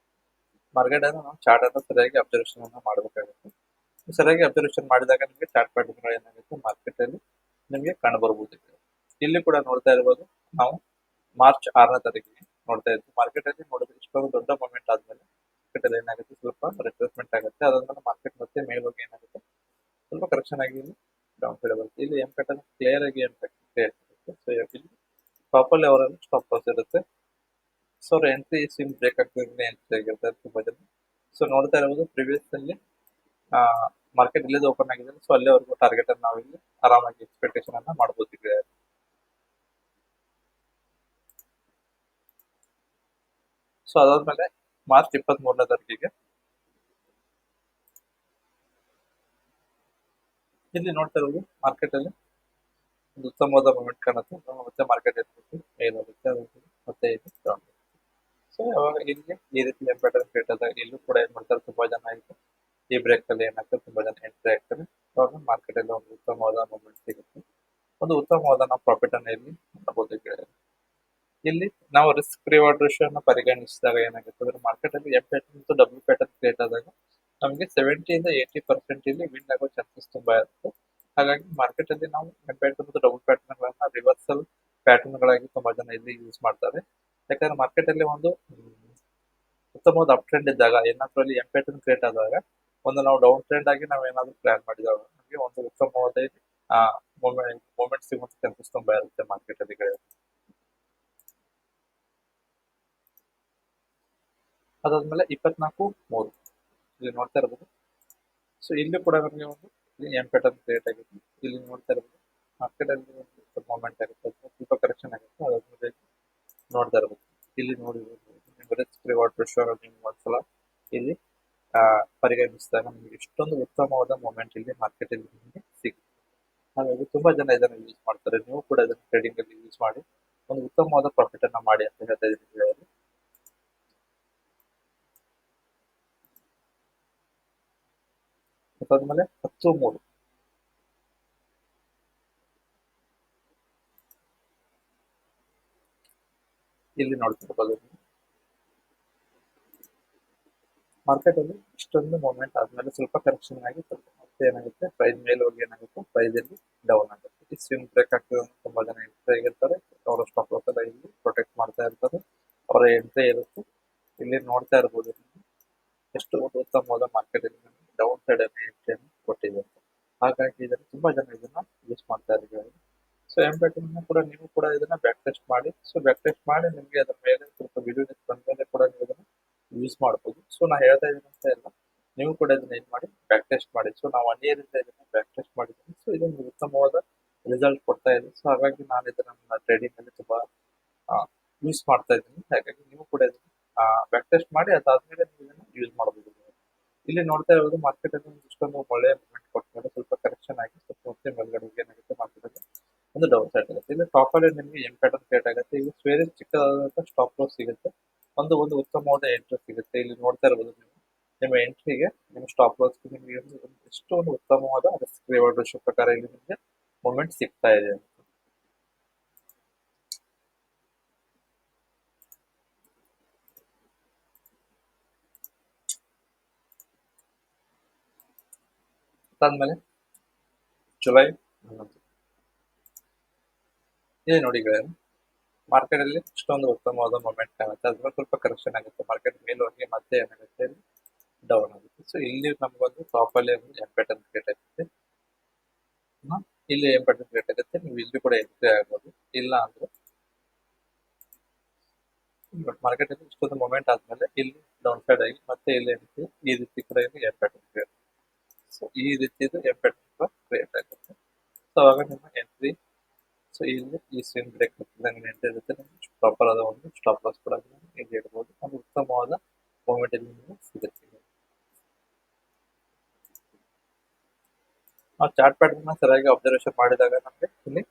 ಮಾರ್ಕೆಟ್ ಅನ್ನು ನಾವು ಚಾರ್ಟ್ ಅನ್ನು ಸರಿಯಾಗಿ ಅಬ್ಸರ್ವೇಷನ್ ಅನ್ನು ಮಾಡಬೇಕಾಗುತ್ತೆ. ಸರಿಯಾಗಿ ಅಬ್ಸರ್ವೇಷನ್ ಮಾಡಿದಾಗ ನಿಮಗೆ ಚಾರ್ಟ್ ಪ್ಯಾಟರ್ನ್ ಏನಾಗುತ್ತೆ ಮಾರ್ಕೆಟ್ ಅಲ್ಲಿ ನಿಮಗೆ ಕಂಡು ಬರಬಹುದು. ಇಲ್ಲಿ ಕೂಡ ನೋಡ್ತಾ ಇರಬಹುದು ನಾವು ಮಾರ್ಚ್ 6ನೇ ತಾರೀಕಿಗೆ ನೋಡ್ತಾ ಇದ್ವಿ. ಮಾರ್ಕೆಟ್ ಅಲ್ಲಿ ನೋಡಿದ್ರೆ ಇಷ್ಟೊಂದು ದೊಡ್ಡ ಮೂವ್ಮೆಂಟ್ ಆದ್ಮೇಲೆ ಮಾರ್ಕೆಟ್ ಅಲ್ಲಿ ಏನಾಗುತ್ತೆ, ಸ್ವಲ್ಪ ರಿಟ್ರೇಸ್ಮೆಂಟ್ ಆಗುತ್ತೆ. ಅದಾದ್ಮೇಲೆ ಮಾರ್ಕೆಟ್ ಮತ್ತೆ ಮೇಲೋಗಿ ಏನಾಗುತ್ತೆ, ಸ್ವಲ್ಪ ಕರೆಕ್ಷನ್ ಆಗಿ ಇಲ್ಲಿ ಡೌನ್ ಸೈಡ್ ಬರುತ್ತೆ. ಇಲ್ಲಿ ಎಂ ಪ್ಯಾಟರ್ನ್ ಕ್ಲಿಯರ್ ಆಗಿ ಕ್ರಿಯೇಟ್ ಆಗುತ್ತೆ. ಸೊ ಇಲ್ಲಿ ಟಾಪಲ್ಲಿ ಅವರಲ್ಲಿ ಸ್ಟಾಪ್ ಲಾಸ್ ಇರುತ್ತೆ. ಸೊ ಅವ್ರ ಎಂಟ್ರಿ ಸ್ವಿಂಗ್ ಬ್ರೇಕ್ ಆಗ್ತಿದ್ರೆ ಎಂಟ್ರಿ ಆಗಿರ್ತಾರೆ ತುಂಬಾ ಜನ. ಸೊ ನೋಡ್ತಾ ಇರಬಹುದು ಪ್ರಿವಿಯಸ್ ಅಲ್ಲಿ ಮಾರ್ಕೆಟ್ ಇಲ್ಲಿಂದ ಓಪನ್ ಆಗಿದೆ. ಸೊ ಅಲ್ಲಿವರೆಗೂ ಟಾರ್ಗೆಟ್ ಅನ್ನು ನಾವು ಇಲ್ಲಿ ಆರಾಮಾಗಿ ಎಕ್ಸ್ಪೆಕ್ಟೇಷನ್ ಅನ್ನ ಮಾಡಬಹುದು. ಸೊ ಅದಾದ್ಮೇಲೆ ಮಾರ್ಚ್ 23ನೇ ತಾರೀಕಿಗೆ ಇಲ್ಲಿ ನೋಡ್ತಾ ಇರೋದು ಮಾರ್ಕೆಟ್ ಅಲ್ಲಿ ಒಂದು ಉತ್ತಮವಾದ ಮೂವ್ಮೆಂಟ್ ಕಾಣುತ್ತೆ. ಮತ್ತೆ ಮಾರ್ಕೆಟ್ ಮೇಲಾಗುತ್ತೆ, ಮತ್ತೆ ಇದು ಡೌನ್. ಸೊ ಯಾವಾಗ ಇಲ್ಲಿ ಈ ರೀತಿ ಪ್ಯಾಟರ್ನ್ ಕ್ರಿಯೇಟ್ ಆದಾಗ ಇಲ್ಲೂ ಕೂಡ ಏನ್ ಮಾಡ್ತಾರೆ, ತುಂಬಾ ಜನ ಆಯ್ತು ಈ ಬ್ರೇಕ್ ಅಲ್ಲಿ ಏನಾಗ್ತದೆ, ತುಂಬಾ ಜನ ಎಂಟ್ರಿ ಆಗ್ತಾರೆ. ಅವಾಗ ಮಾರ್ಕೆಟ್ ಅಲ್ಲಿ ಒಂದು ಉತ್ತಮವಾದ ಮೂವ್ಮೆಂಟ್ ಸಿಗುತ್ತೆ, ಒಂದು ಉತ್ತಮವಾದ ನಾವು ಪ್ರಾಫಿಟ್ ಅನ್ನ ಇಲ್ಲಿ ಮಾಡಬಹುದು. ಇಲ್ಲಿ ನಾವು ರಿಸ್ಕ್ ರಿವಾರ್ಡ್ ರೇಷಿಯೋ ಅನ್ನು ಪರಿಗಣಿಸಿದಾಗ ಏನಾಗುತ್ತೆ ಅಂದ್ರೆ ಮಾರ್ಕೆಟ್ ಅಲ್ಲಿ ಎಫ್ ಪ್ಯಾಟರ್ನ್ ಮತ್ತು ಡಬ್ಲ್ಯೂ ಪ್ಯಾಟರ್ನ್ ಕ್ರಿಯೇಟ್ ಆದಾಗ ನಮಗೆ 70-80% ಇಲ್ಲಿ ವಿನ್ ಆಗೋ ಚಾನ್ಸಸ್ ತುಂಬಾ ಇರುತ್ತೆ. ಹಾಗಾಗಿ ಮಾರ್ಕೆಟ್ ಅಲ್ಲಿ ನಾವು ಎಫ್ ಪ್ಯಾಟರ್ನ್ ಮತ್ತು ಡಬಲ್ ಪ್ಯಾಟರ್ನ್ ಗಳನ್ನ ರಿವರ್ಸಲ್ ಪ್ಯಾಟರ್ನ್ ಗಳಾಗಿ ತುಂಬಾ ಜನ ಇಲ್ಲಿ ಯೂಸ್ ಮಾಡ್ತಾರೆ. ಯಾಕಂದ್ರೆ ಮಾರ್ಕೆಟ್ ಅಲ್ಲಿ ಒಂದು ಉತ್ತಮವಾದ ಅಪ್ ಟ್ರೆಂಡ್ ಇದ್ದಾಗ ಏನಾದ್ರೂ ಅಲ್ಲಿ ಎಂ ಪ್ಯಾಟರ್ನ್ ಕ್ರಿಯೇಟ್ ಆದಾಗ ಒಂದು ನಾವು ಡೌನ್ ಟ್ರೆಂಡ್ ಆಗಿ ನಾವು ಏನಾದ್ರು ಪ್ಲಾನ್ ಮಾಡಿದಾಗ ನಮಗೆ ಒಂದು ಉತ್ತಮವಾದ ಆ ಮೂಮೆಂಟ್ ಸಿಗುವಂತ ಚಾನ್ಸಸ್ ತುಂಬಾ ಇರುತ್ತೆ ಮಾರ್ಕೆಟ್ ಅಲ್ಲಿ. ಅದಾದ್ಮೇಲೆ 24/3 ಇಲ್ಲಿ ನೋಡ್ತಾ ಇರ್ಬೋದು. ಸೊ ಇಲ್ಲಿ ಕೂಡ ನಮಗೆ ಒಂದು ಎಂ ಪ್ಯಾಟರ್ನ್ ಕ್ರಿಯೇಟ್ ಆಗಿದೆ. ಇಲ್ಲಿ ನೋಡ್ತಾ ಇರ್ಬೋದು ಮಾರ್ಕೆಟ್ ಅಲ್ಲಿ ಒಂದು ಮೂಮೆಂಟ್ ಆಗುತ್ತೆ, ಸ್ವಲ್ಪ ಕರೆಕ್ಷನ್ ಆಗುತ್ತೆ. ಅದಾದ್ಮೇಲೆ ನೋಡ್ತಾ ಇರ್ಬೋದು, ಇಲ್ಲಿ ನೋಡಿರ್ಬೋದು ರಿಸ್ಕ್ ರಿವಾರ್ಡ್ ರೇಷಿಯೋ ನೀವು ಒಂದ್ಸಲ ಇಲ್ಲಿ ಪರಿಗಣಿಸಿದಾಗ ನಿಮಗೆ ಇಷ್ಟೊಂದು ಉತ್ತಮವಾದ ಮೂಮೆಂಟ್ ಇಲ್ಲಿ ಮಾರ್ಕೆಟ್ ಅಲ್ಲಿ ನಿಮಗೆ ಸಿಗುತ್ತೆ. ಹಾಗಾಗಿ ತುಂಬಾ ಜನ ಇದನ್ನು ಯೂಸ್ ಮಾಡ್ತಾರೆ. ನೀವು ಕೂಡ ಇದನ್ನು ಟ್ರೇಡಿಂಗ್ ಅಲ್ಲಿ ಯೂಸ್ ಮಾಡಿ ಒಂದು ಉತ್ತಮವಾದ ಪ್ರಾಫಿಟ್ ಅನ್ನ ಮಾಡಿ ಅಂತ ಹೇಳ್ತಾ ಇದ್ದೀನಿ. ಅದಾದ್ಮೇಲೆ 10/3 ಇಲ್ಲಿ ನೋಡ್ತಿರ್ಬೋದು. ಮಾರ್ಕೆಟ್ ಅಲ್ಲಿ ಇಷ್ಟೊಂದು ಮೂವ್ಮೆಂಟ್ ಆದ್ಮೇಲೆ ಸ್ವಲ್ಪ ಕರೆಕ್ಷನ್ ಆಗಿ ಸ್ವಲ್ಪ ಮತ್ತೆ ಏನಾಗುತ್ತೆ, ಪ್ರೈಸ್ ಮೇಲೆ ಹೋಗಿ ಏನಾಗುತ್ತೆ, ಪ್ರೈಸ್ ಅಲ್ಲಿ ಡೌನ್ ಆಗುತ್ತೆ. ಈ ಸ್ವಿಂಗ್ ಬ್ರೇಕ್ ಆಗ್ತದೆ ಅಂತ ತುಂಬಾ ಜನ ಎಂಟ್ರಿ ಆಗಿರ್ತಾರೆ. ಅವರ ಸ್ಟಾಪ್ ಲಾಸ್ ಎಲ್ಲ ಇಲ್ಲಿ ಪ್ರೊಟೆಕ್ಟ್ ಮಾಡ್ತಾ ಇರ್ತಾರೆ. ಅವರ ಎಂಟ್ರಿ ಇರುತ್ತೆ. ಇಲ್ಲಿ ನೋಡ್ತಾ ಇರ್ಬೋದು ಎಷ್ಟು ಒಂದು ಉತ್ತಮವಾದ ಮಾರ್ಕೆಟ್ ಅಲ್ಲಿ ಡೌನ್ ಸೈಡ್ ಅಲ್ಲಿ ಎಂಟ್ರಿಯನ್ನು ಕೊಟ್ಟಿದೆ ಅಂತ. ಹಾಗಾಗಿ ಇದನ್ನು ತುಂಬಾ ಜನ ಇದನ್ನ ಯೂಸ್ ಮಾಡ್ತಾ ಇದ್ದಾರೆ. ಸೊ ಎಂ ಪ್ಯಾಟರ್ನ್ ಕೂಡ ನೀವು ಕೂಡ ಇದನ್ನ ಬ್ಯಾಕ್ ಟೆಸ್ಟ್ ಮಾಡಿ. ಸೊ ಬ್ಯಾಕ್ ಟೆಸ್ಟ್ ಮಾಡಿ ನಿಮಗೆ ಅದರ ಮೇಲೆ ಸ್ವಲ್ಪ ವಿಡಿಯೋ ಬಂದ ಮೇಲೆ ಕೂಡ ನೀವು ಇದನ್ನ ಯೂಸ್ ಮಾಡ್ಬೋದು. ಸೊ ನಾ ಹೇಳ್ತಾ ಇದ್ದೀನಿ ಅಂತ ಇಲ್ಲ, ನೀವು ಕೂಡ ಇದನ್ನ ಏನ್ ಮಾಡಿ ಬ್ಯಾಕ್ ಟೆಸ್ಟ್ ಮಾಡಿ. ಸೊ ನಾವು 1 ಇಯರ್ ಇಂದ ಇದನ್ನ ಬ್ಯಾಕ್ ಟೆಸ್ಟ್ ಮಾಡಿದ್ದೀನಿ. ಸೊ ಇದೊಂದು ಉತ್ತಮವಾದ ರಿಸಲ್ಟ್ ಕೊಡ್ತಾ ಇದೆ. ಸೊ ಹಾಗಾಗಿ ನಾನು ಇದನ್ನ ನನ್ನ ಟ್ರೇಡಿಂಗ್ ಅಲ್ಲಿ ತುಂಬಾ ಯೂಸ್ ಮಾಡ್ತಾ ಇದ್ದೀನಿ. ಹಾಗಾಗಿ ನೀವು ಕೂಡ ಇದನ್ನ ಬ್ಯಾಕ್ ಟೆಸ್ಟ್ ಮಾಡಿ ಅದಾದ್ಮೇಲೆ ನೀವು ಇದನ್ನ ಯೂಸ್ ಮಾಡಬಹುದು. ಇಲ್ಲಿ ನೋಡ್ತಾ ಇರೋದು ಮಾರ್ಕೆಟ್ ಅಲ್ಲಿ ಇಷ್ಟೊಂದು ಒಳ್ಳೆಯ ಮೂವ್ಮೆಂಟ್ ಕೊಡ್ತಾರೆ, ಸ್ವಲ್ಪ ಕರೆಕ್ಷನ್ ಆಗಿ ಸ್ವಲ್ಪ ಮತ್ತೆ ಮೇಲ್ಗಡೆ ಏನಾಗುತ್ತೆ ಮಾರ್ಕೆಟ್ ಅಲ್ಲಿ ಒಂದು ಡೌನ್ ಸೈಡ್ ಆಗುತ್ತೆ. ಇಲ್ಲಿ ಟಾಪ್ ಅಲ್ಲಿ ನಿಮಗೆ ಎಂ ಪ್ಯಾಟರ್ನ್ ಕ್ರಿಯೇಟ್ ಆಗುತ್ತೆ. ಇಲ್ಲಿ ವೇರಿ ಚಿಕ್ಕದಾದಂತಹ ಸ್ಟಾಪ್ ಲಾಸ್ ಸಿಗುತ್ತೆ. ಒಂದು ಉತ್ತಮವಾದ ಎಂಟ್ರಿ ಸಿಗುತ್ತೆ. ಇಲ್ಲಿ ನೋಡ್ತಾ ಇರಬಹುದು ನೀವು ನಿಮ್ಮ ಎಂಟ್ರಿಗೆ ನಿಮ್ಮ ಸ್ಟಾಪ್ ಲಾಸ್ ನಿಮಗೆ ಎಷ್ಟು ಒಂದು ಉತ್ತಮವಾದ ರಿಸ್ಕ್ ರಿವಾರ್ಡ್ ರೇಷಿಯೋ ಪ್ರಕಾರ ಇಲ್ಲಿ ನಿಮಗೆ ಮೂವ್ಮೆಂಟ್ ಸಿಗ್ತಾ ಇದೆ. ಅದಾದ್ಮೇಲೆ ಜುಲೈ 11 ಇದೆ ನೋಡಿ ಗೆಳೆಯರು, ಮಾರ್ಕೆಟ್ ಅಲ್ಲಿ ಇಷ್ಟೊಂದು ಉತ್ತಮವಾದ ಮೂವ್ಮೆಂಟ್ ಕಾಣುತ್ತೆ. ಅದ್ರಲ್ಲಿ ಸ್ವಲ್ಪ ಕರೆಕ್ಷನ್ ಆಗುತ್ತೆ. ಮಾರ್ಕೆಟ್ ಮೇಲೆ ಹೋಗಿ ಮತ್ತೆ ಏನಾಗುತ್ತೆ, ಡೌನ್ ಆಗುತ್ತೆ. ಸೊ ಇಲ್ಲಿ ನಮಗೊಂದು ಟಾಪ್ ಅಲ್ಲಿ ಒಂದು ಎಂ ಪ್ಯಾಟರ್ನ್ ಕ್ರಿಯೇಟ್ ಆಗುತ್ತೆ. ಇಲ್ಲಿ ಎಂ ಪ್ಯಾಟರ್ನ್ ಕ್ರಿಯೇಟ್ ಆಗುತ್ತೆ. ನೀವು ಇಲ್ಲಿ ಕೂಡ ಎಂಟ್ರಿ ಆಗ್ಬೋದು. ಇಲ್ಲ ಅಂದ್ರೆ ಮಾರ್ಕೆಟ್ ಅಲ್ಲಿ ಇಷ್ಟೊಂದು ಮೂವ್ಮೆಂಟ್ ಆದ್ಮೇಲೆ ಇಲ್ಲಿ ಡೌನ್ ಸೈಡ್ ಆಗಿ ಮತ್ತೆ ಇಲ್ಲಿ ಈ ರೀತಿ ಕೂಡ ಇಲ್ಲಿ ಎಂ ಪ್ಯಾಟರ್ನ್ ಕ್ರಿಯೇಟ್. ಸೊ ಈ ರೀತಿದು ಎಂ ಪ್ಯಾಟರ್ನ್ ಕ್ರಿಯೇಟ್ ಆಗುತ್ತೆ. ಸೊ ಅವಾಗ ನಿಮ್ಮ ಎಂಟ್ರಿ, ಸೊ ಇಲ್ಲಿ ಈ ಸ್ವಿಂಗ್ ಬ್ರೇಕ್ ಎಂಟ್ರಿ ಇರುತ್ತೆ. ಪ್ರಾಪರ್ ಆದ ಒಂದು ಸ್ಟಾಪ್ ಲಾಸ್ ಕೂಡ ಇಲ್ಲಿ ಇಡ್ಬೋದು. ಒಂದು ಉತ್ತಮವಾದ ಮೂವ್ಮೆಂಟ್ ಇಲ್ಲಿ ನಿಮಗೆ ಸಿಗುತ್ತೆ. ನಾವು ಚಾರ್ಟ್ ಪ್ಯಾಟರ್ನ್ ಸರಿಯಾಗಿ ಅಬ್ಸರ್ವೇಷನ್ ಮಾಡಿದಾಗ ನಮಗೆ ಇಲ್ಲಿ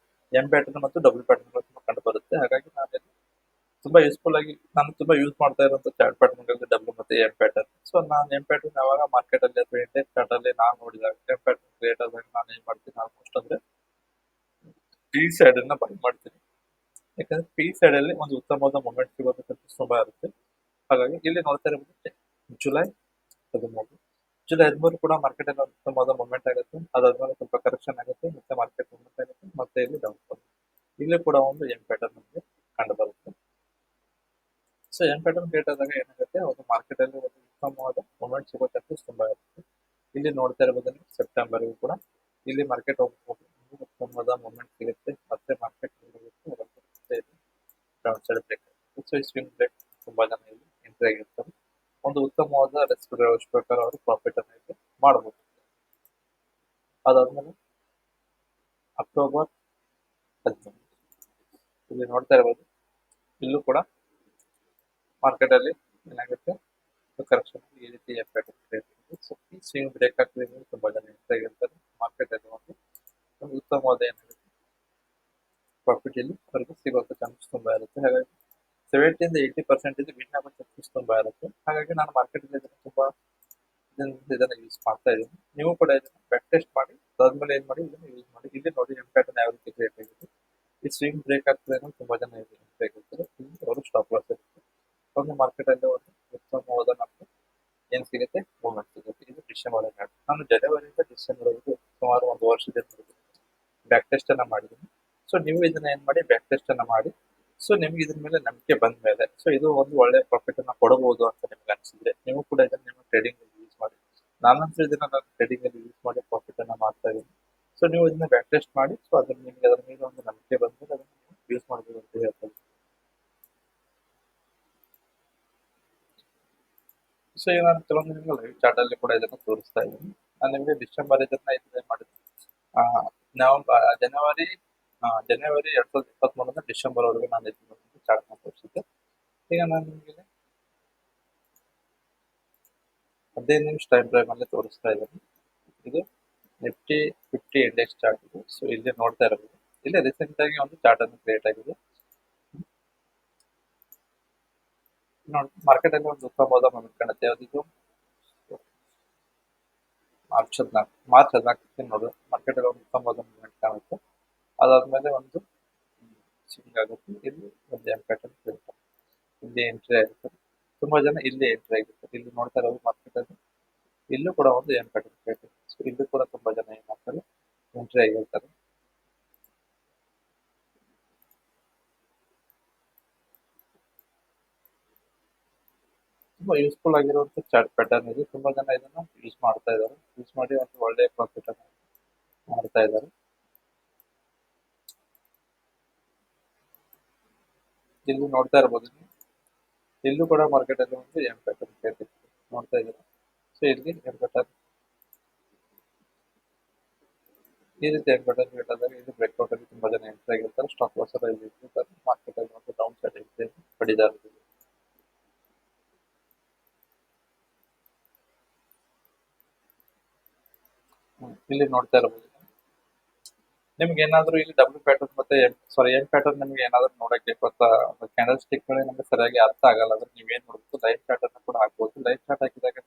ಎಂ ಪ್ಯಾಟರ್ನ್ ಮತ್ತು ಡಬಲ್ ಪ್ಯಾಟರ್ನ್ ಕಂಡು ಬರುತ್ತೆ. ಹಾಗಾಗಿ ತುಂಬಾ ಯೂಸ್ಫುಲ್ ಆಗಿ ನಾನು ತುಂಬಾ ಯೂಸ್ ಮಾಡ್ತಾ ಇರುವಂತ ಚಾರ್ಟ್ ಪ್ಯಾಟರ್ನ್ ಡಬ್ಲ್ಯೂ ಮತ್ತೆ ಎಂ ಪ್ಯಾಟರ್ನ್. ಸೊ ನಾನು ಎಂ ಪ್ಯಾಟರ್ನ್ ಯಾವಾಗ ಮಾರ್ಕೆಟ್ ಅಲ್ಲಿ ಅಥವಾ ಇಂಡಿಯನ್ ಚಾರ್ಟ್ ಅಲ್ಲಿ ನಾನು ನೋಡಿದಾಗ ಎಂ ಪ್ಯಾಟರ್ನ್ ಕ್ರಿಯೇಟ್ ಆದಾಗ ನಾನು ಏನ್ ಮಾಡ್ತೀನಿ, ಆಲ್ಮೋಸ್ಟ್ ಅಂದ್ರೆ ಪಿ ಸೈಡ್ ಅನ್ನ ಬೈ ಮಾಡ್ತೀನಿ. ಯಾಕಂದ್ರೆ ಪಿ ಸೈಡ್ ಅಲ್ಲಿ ಒಂದು ಉತ್ತಮವಾದ ಮೂಮೆಂಟ್ ಸಿಗೋದಕ್ಕೆ ತುಂಬಾ ಇರುತ್ತೆ. ಹಾಗಾಗಿ ಇಲ್ಲಿ ನೋಡ್ತಾ ಇರಬಹುದು ಜುಲೈ 13 ಕೂಡ ಮಾರ್ಕೆಟ್ ಅಲ್ಲಿ ಉತ್ತಮವಾದ ಮೂಮೆಂಟ್ ಆಗುತ್ತೆ. ಅದಾದ್ಮೇಲೆ ಸ್ವಲ್ಪ ಕರೆಕ್ಷನ್ ಆಗುತ್ತೆ, ಮತ್ತೆ ಮಾರ್ಕೆಟ್ ಮೂಮೆಂಟ್ ಆಗುತ್ತೆ, ಮತ್ತೆ ಇಲ್ಲಿ ಡೌನ್ ಇಲ್ಲಿ ಕೂಡ ಒಂದು ಎಂ ಪ್ಯಾಟರ್ನ್ ನಮಗೆ ಕಂಡು ಬರುತ್ತೆ. ಸೊ ಎಂ ಪ್ಯಾಟರ್ನ್ ಕ್ರಿಯೇಟ್ ಆದಾಗ ಏನಾಗುತ್ತೆ, ಒಂದು ಮಾರ್ಕೆಟ್ ಅಲ್ಲಿ ಒಂದು ಉತ್ತಮವಾದ ಮೂಮೆಂಟ್ ಸಿಗೋ ಚಾನ್ಸಸ್ ತುಂಬಾ ಇರುತ್ತೆ. ಇಲ್ಲಿ ನೋಡ್ತಾ ಇರಬಹುದು ಸೆಪ್ಟೆಂಬರ್ ಕೂಡ ಇಲ್ಲಿ ಮಾರ್ಕೆಟ್ ಉತ್ತಮವಾದ ಮೂಮೆಂಟ್ ಸಿಗುತ್ತೆ. ಮತ್ತೆ market down side break. So ಈ ಸ್ವಿಂಗ್ ಬ್ರೇಕ್ ತುಂಬಾ ಜನ ಇಲ್ಲಿ ಎಂಟ್ರಿ ಆಗಿರ್ತಾರೆ. ಒಂದು ಉತ್ತಮವಾದ ರಿಸ್ಕ್ ಪ್ರಕಾರ ಅವರು ಪ್ರಾಫಿಟ್ ಅನ್ನು ಇಲ್ಲಿ ಮಾಡಬಹುದು. ಅದಾದ್ಮೇಲೆ ಅಕ್ಟೋಬರ್ 13 ಇಲ್ಲಿ ನೋಡ್ತಾ ಇರಬಹುದು, ಇಲ್ಲೂ ಕೂಡ ಮಾರ್ಕೆಟ್ ಅಲ್ಲಿ ಏನಾಗುತ್ತೆ, ಕರೆಕ್ಷನ್ ಈ ರೀತಿ ಎಫೆಕ್ಟ್ ಕ್ರಿಯೇಟ್ ಆಗುತ್ತೆ. ಸೊ ಈ ಸ್ವಿಂಗ್ ಬ್ರೇಕ್ ಆಗ್ತದೆ, ತುಂಬಾ ಜನ ಎಂಟ್ರಿ ಆಗಿರ್ತಾರೆ. ಮಾರ್ಕೆಟ್ ಅಲ್ಲಿ ಒಂದು ಉತ್ತಮವಾದ ಏನಾಗುತ್ತೆ ಪ್ರಾಫಿಟ್ ಇಲ್ಲಿ ಅವರಿಗೆ ಸಿಗುವಂತ ಚಾನ್ಸಸ್ ತುಂಬಾ ಇರುತ್ತೆ. ಹಾಗಾಗಿ 70-80% ವಿನ್ ಆಗೋ ಚಾನ್ಸಸ್ ತುಂಬಾ ಇರುತ್ತೆ. ಹಾಗಾಗಿ ನಾನು ಮಾರ್ಕೆಟ್ ಅಲ್ಲಿ ತುಂಬಾ ಇದನ್ನ ಯೂಸ್ ಮಾಡ್ತಾ ಇದ್ದೀನಿ. ನೀವು ಕೂಡ ಇದನ್ನ ಬ್ಯಾಕ್ ಟೆಸ್ಟ್ ಮಾಡಿ, ಅದಾದ್ಮೇಲೆ ಏನ್ ಮಾಡಿ ಇದನ್ನ ಯೂಸ್ ಮಾಡಿ. ಇಲ್ಲಿ ನೋಡಿ ಎಂ ಪ್ಯಾಟರ್ನ್ ಯಾವ ರೀತಿ ಕ್ರಿಯೇಟ್ ಆಗಿದೆ. ಈ ಸ್ವಿಂಗ್ ಬ್ರೇಕ್ ಆಗ್ತದೆ ತುಂಬಾ ಜನ ಎಂಟ್ರಿ ಆಗಿರ್ತಾರೆ. ಅವರು ಸ್ಟಾಪ್ ಲಾಸ್ ಇರುತ್ತೆ. ಒಂದು ಮಾರ್ಕೆಟ್ ಅಲ್ಲಿ ಒಂದು ಉತ್ತಮವಾದ ನಮಗೆ ಏನ್ ಸಿಗುತ್ತೆ, ಮೂವ್ಮೆಂಟ್ ಸಿಗುತ್ತೆ. ಇದು ಡಿಸೆಂಬರ್ ನಾನು ಜನವರಿಯಿಂದ ಡಿಸೆಂಬರ್ವರೆಗೂ ಸುಮಾರು ಒಂದು ವರ್ಷದಿಂದ ಬ್ಯಾಕ್ ಟೆಸ್ಟ್ ಅನ್ನ ಮಾಡಿದ್ದೀನಿ. ಸೊ ನೀವು ಇದನ್ನ ಏನ್ ಮಾಡಿ ಬ್ಯಾಕ್ ಟೆಸ್ಟ್ ಅನ್ನ ಮಾಡಿ. ಸೊ ನಿಮ್ಗೆ ಇದ್ರ ಮೇಲೆ ನಂಬಿಕೆ ಬಂದ ಮೇಲೆ, ಸೊ ಇದು ಒಂದು ಒಳ್ಳೆ ಪ್ರಾಫಿಟ್ ಅನ್ನ ಕೊಡಬಹುದು ಅಂತ ನಿಮ್ಗೆ ಅನ್ಸಿದ್ರೆ ನೀವು ಕೂಡ ಇದನ್ನ ನಿಮ್ಮ ಟ್ರೇಡಿಂಗ್ ಅಲ್ಲಿ ಯೂಸ್ ಮಾಡಿ. ನಾನಂತೂ ಇದನ್ನ ನಾನು ಟ್ರೇಡಿಂಗ್ ಅಲ್ಲಿ ಯೂಸ್ ಮಾಡಿ ಪ್ರಾಫಿಟ್ ಅನ್ನ ಮಾಡ್ತಾ ಇದ್ದೀನಿ. ಸೊ ಸೊ ನೀವು ಇದನ್ನ ಬ್ಯಾಕ್ ಟೆಸ್ಟ್ ಮಾಡಿ, ಸೊ ಅದ್ರ ನಿಮ್ಗೆ ಅದ್ರ ಮೇಲೆ ಒಂದು ನಂಬಿಕೆ ಬಂದ್ರೆ ಅದನ್ನ ಯೂಸ್ ಮಾಡ್ಬೋದು ಅಂತ ಹೇಳ್ತಾರೆ. ಸೊ ಈಗ ನಾನು ಕೆಲವೊಂದು ನಿಮ್ಗೆ ಲೈವ್ ಚಾಟ್ ಅಲ್ಲಿ ಕೂಡ ಇದನ್ನ ತೋರಿಸ್ತಾ ಇದ್ದೀನಿ. ನಾನು ನಿಮಗೆ ಡಿಸೆಂಬರ್ ಇದನ್ನ ಇದನ್ನ ಮಾಡಿದ್ದೆ, ನವೆಂಬರ್ ಜನವರಿ 2023 ಡಿಸೆಂಬರ್ ವರೆಗೂ ನಾನು ಇದನ್ನ ಚಾಟ್ ತೋರಿಸಿದ್ದೆ. ಈಗ ನಾನು ನಿಮಗೆ 15 ನಿಮಿಷ ಟೈಮ್ ಫ್ರೇಮ್ ಅಲ್ಲಿ ತೋರಿಸ್ತಾ ಇದ್ದೀನಿ. ಇದು ನಿಫ್ಟಿ 50 ಇಂಡೆಕ್ಸ್ ಚಾರ್ಟ್ ಇದು. ಸೊ ಇಲ್ಲಿ ನೋಡ್ತಾ ಇರಬಹುದು, ಇಲ್ಲಿ ರೀಸೆಂಟ್ ಆಗಿ ಒಂದು ಚಾರ್ಟ್ ಅನ್ನು ಕ್ರಿಯೇಟ್ ಆಗಿದೆ ನೋಡಿ. ಮಾರ್ಕೆಟ್ ಅಲ್ಲಿ ಒಂದು ಉತ್ತಮವಾದ ಮೂಮೆಂಟ್ ಕಾಣುತ್ತೆ. ಯಾವ್ದಿದು ಮಾರ್ಚ್ 14 ನೋಡು, ಮಾರ್ಕೆಟ್ ಅಲ್ಲಿ ಒಂದು ಉತ್ತಮವಾದ ಮೂಮೆಂಟ್ ಕಾಣುತ್ತೆ. ಅದಾದ್ಮೇಲೆ ಒಂದು ಸ್ವಿಂಗ್ ಆಗುತ್ತೆ, ಇಲ್ಲಿ ಒಂದು ಎಂ ಪ್ಯಾಟರ್ನ್ ಬೀಳುತ್ತೆ, ಇಲ್ಲಿ ಎಂಟ್ರಿ ಆಗುತ್ತೆ. ತುಂಬಾ ಜನ ಇಲ್ಲಿ ಎಂಟ್ರಿ ಆಗಿರ್ತಾರೆ. ಇಲ್ಲಿ ನೋಡ್ತಾ ಇರೋದು ಮಾರ್ಕೆಟ್ ಅಲ್ಲಿ ಇಲ್ಲೂ ಕೂಡ ಒಂದು ಎಂ ಪ್ಯಾಟರ್ನ್ ಕ್ರಿಯೇಟ್ ಆಗುತ್ತೆ. ಸೊ ಇಲ್ಲೂ ಕೂಡ ತುಂಬಾ ಜನ ಏನ್ ಮಾಡ್ತಾರೆ, ಎಂಟ್ರಿ ಆಗಿರ್ತಾರೆ. ತುಂಬಾ ಯೂಸ್ಫುಲ್ ಆಗಿರುವಂತ ಚಾರ್ಟ್ ಪ್ಯಾಟರ್ನ್ ಇದು. ತುಂಬಾ ಜನ ಇದನ್ನ ಯೂಸ್ ಮಾಡ್ತಾ ಇದ್ದಾರೆ, ಯೂಸ್ ಮಾಡಿ ಒಂದು ಒಳ್ಳೆ ಪ್ರಾಫಿಟ್ ಅನ್ನು ಮಾಡ್ತಾ ಇದ್ದಾರೆ. ಇಲ್ಲಿ ನೋಡ್ತಾ ಇರಬಹುದು, ಇಲ್ಲೂ ಕೂಡ ಮಾರ್ಕೆಟ್ ಅಲ್ಲಿ ಒಂದು ಎಂ ಪ್ಯಾಟರ್ನ್ ಕ್ರಿಯೇಟ್ ಆಗಿದೆ, ನೋಡ್ತಾ ಇದ್ದಾರೆ. ಸೊ ಇಲ್ಲಿ ಎಂ ಪ್ಯಾಟರ್ನ್ ಈ ರೀತಿ ಎಂ ಪ್ಯಾಟರ್ನ್ ಕ್ರಿಯೇಟ್ ಆದಾಗ ಇದು ಬ್ರೇಕ್ಔಟ್ ಅಲ್ಲಿ ತುಂಬಾ ಜನ ಎಂಟ್ರಿ ಆಗಿರ್ತಾರೆ. ಸ್ಟಾಕ್ ಲಾಸ್ ಅಲ್ಲಿ ಇರ್ತಾರೆ. ಮಾರ್ಕೆಟ್ ಅಲ್ಲಿ ಒಂದು ಡೌನ್ ಸೈಡ್ ಎಂಟ್ರಿ ಪಡಿತಾರೆ. ಇಲ್ಲಿ ನೋಡ್ತಾ ಇರಬಹುದು, ನಿಮ್ಗೆ ಏನಾದ್ರು ಇಲ್ಲಿ ಡಬ್ಲ್ಯೂ ಪ್ಯಾಟರ್ನ್ ಮತ್ತೆ ಎಂ ಪ್ಯಾಟರ್ನ್ ನಿಮ್ಗೆ ಏನಾದ್ರು ನೋಡಕ್ಕೆ ಗೊತ್ತಾ, ಕ್ಯಾಂಡಲ್ ಸ್ಟಿಕ್ ಗಳೇ ನಮ್ಗೆ ಸರಿಯಾಗಿ ಅರ್ಥ ಆಗಲ್ಲ ಅಂದ್ರೆ ನೀವೇನ್ ನೋಡ್ಬೇಕು, ಲೈವ್ ಚಾರ್ಟ್ ಅನ್ನು ಕೂಡ ಹಾಕ್ಬೋದು. ಲೈವ್ ಚಾರ್ಟ್ ಹಾಕಿದಾಗ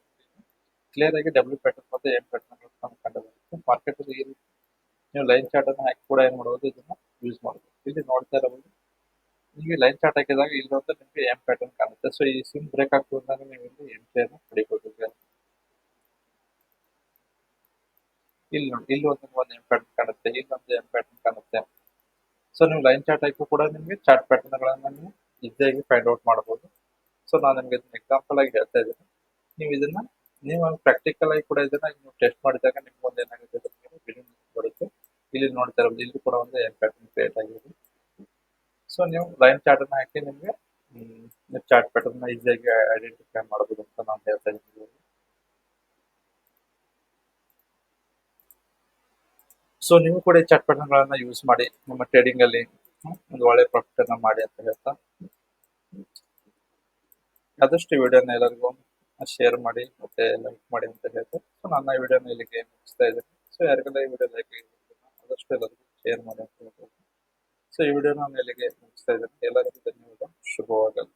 ಕ್ಲಿಯರ್ ಆಗಿ ಡಬ್ಲ್ಯೂ ಪ್ಯಾಟರ್ನ್ ಮತ್ತೆ ಎಂ ಪ್ಯಾಟರ್ನ್ ಕಂಡು ಬರುತ್ತೆ. ಮಾರ್ಕೆಟ್ ಅಲ್ಲಿ ನೀವು ಲೈನ್ ಚಾರ್ಟ್ ಅನ್ನು ಹಾಕಿ ಕೂಡ ಏನ್ ಮಾಡಬಹುದು, ಇದನ್ನ ಯೂಸ್ ಮಾಡಬಹುದು. ಇಲ್ಲಿ ನೋಡ್ತಾ ಇರಬಹುದು, ನಿಮಗೆ ಲೈನ್ ಚಾರ್ಟ್ ಹಾಕಿದಾಗ ಇಲ್ಲೊಂದು ನಿಮಗೆ ಎಂ ಪ್ಯಾಟರ್ನ್ ಕಾಣುತ್ತೆ. ಸೊ ಈ ಸ್ವಿಂಗ್ ಬ್ರೇಕ್ ಆಗ್ತದಾಗ ನೀವು ಇಲ್ಲಿ ಎಂಟ್ರಿಯನ್ನು ಪಡಿಬಹುದು. ಇಲ್ಲಿ ನೋಡಿ, ಇಲ್ಲಿ ಒಂದು ಎಂ ಪ್ಯಾಟರ್ನ್ ಕಾಣುತ್ತೆ, ಇಲ್ಲೊಂದು ಎಂ ಪ್ಯಾಟರ್ನ್ ಕಾಣುತ್ತೆ. ಸೊ ನೀವು ಲೈನ್ ಚಾರ್ಟ್ ಹಾಕಿ ಕೂಡ ನಿಮಗೆ ಚಾರ್ಟ್ ಪ್ಯಾಟರ್ನ್ ಗಳನ್ನ ನೀವು ಈಸಿಯಾಗಿ ಫೈಂಡ್ ಔಟ್ ಮಾಡಬಹುದು. ಸೊ ನಾನು ನಿಮ್ಗೆ ಇದನ್ನ ಎಕ್ಸಾಂಪಲ್ ಆಗಿ ಹೇಳ್ತಾ ಇದ್ದೀನಿ. ನೀವು ಇದನ್ನ ನೀವು ಪ್ರಾಕ್ಟಿಕಲ್ ಆಗಿ ಕೂಡ ಇದನ್ನ ನೀವು ಟೆಸ್ಟ್ ಮಾಡಿದಾಗ ನಿಮ್ಗೆ ಒಂದು ಏನಾಗುತ್ತೆ, ಬರುತ್ತೆ. ಇಲ್ಲಿ ನೋಡ್ತಾ ಇರೋದು, ಇಲ್ಲಿ ಕೂಡ ಒಂದು ಎಂ ಪ್ಯಾಟರ್ನ್ ಕ್ರಿಯೇಟ್ ಆಗಿದೆ. ಸೊ ನೀವು ಲೈನ್ ಚಾರ್ಟ್ ಅನ್ನ ಹಾಕಿ ನಿಮ್ಗೆ ಚಾರ್ಟ್ ಪ್ಯಾಟರ್ನ್ ಈಸಿಯಾಗಿ ಐಡೆಂಟಿಫೈ ಮಾಡಬಹುದು ಅಂತ ನಾನು ಹೇಳ್ತಾ ಇದ್ದೀನಿ. ಸೊ ನೀವು ಕೂಡ ಈ ಚಾರ್ಟ್ ಪ್ಯಾಟರ್ನ್ ಗಳನ್ನ ಯೂಸ್ ಮಾಡಿ ನಿಮ್ಮ ಟ್ರೇಡಿಂಗ್ ಅಲ್ಲಿ ಒಂದು ಒಳ್ಳೆ ಪ್ರಾಫಿಟ್ ಅನ್ನ ಮಾಡಿ ಅಂತ ಹೇಳ್ತಾ, ಆದಷ್ಟು ವಿಡಿಯೋನ ಎಲ್ಲರಿಗೂ ಶೇರ್ ಮಾಡಿ ಮತ್ತೆ ಲೈಕ್ ಮಾಡಿ ಅಂತ ಹೇಳ್ತಾ, ಸೊ ನನ್ನ ವಿಡಿಯೋನ ಇಲ್ಲಿಗೆ ಮುಗಿಸ್ತಾ ಇದ್ದೀನಿ. ಸೊ ಯಾರಿಗೆಲ್ಲ ಈ ವಿಡಿಯೋ ಲೈಕ್ ಆದಷ್ಟು ಎಲ್ಲರಿಗೂ ಶೇರ್ ಮಾಡಿ ಅಂತ ಹೇಳ್ತಾ, ಸೊ ಈ ವಿಡಿಯೋ ನಾನು ಇಲ್ಲಿಗೆ ಮುಗಿಸ್ತಾ ಇದ್ದೀನಿ. ಎಲ್ಲರಿಗೂ ಧನ್ಯವಾದ, ಶುಭವಾಗಲಿ.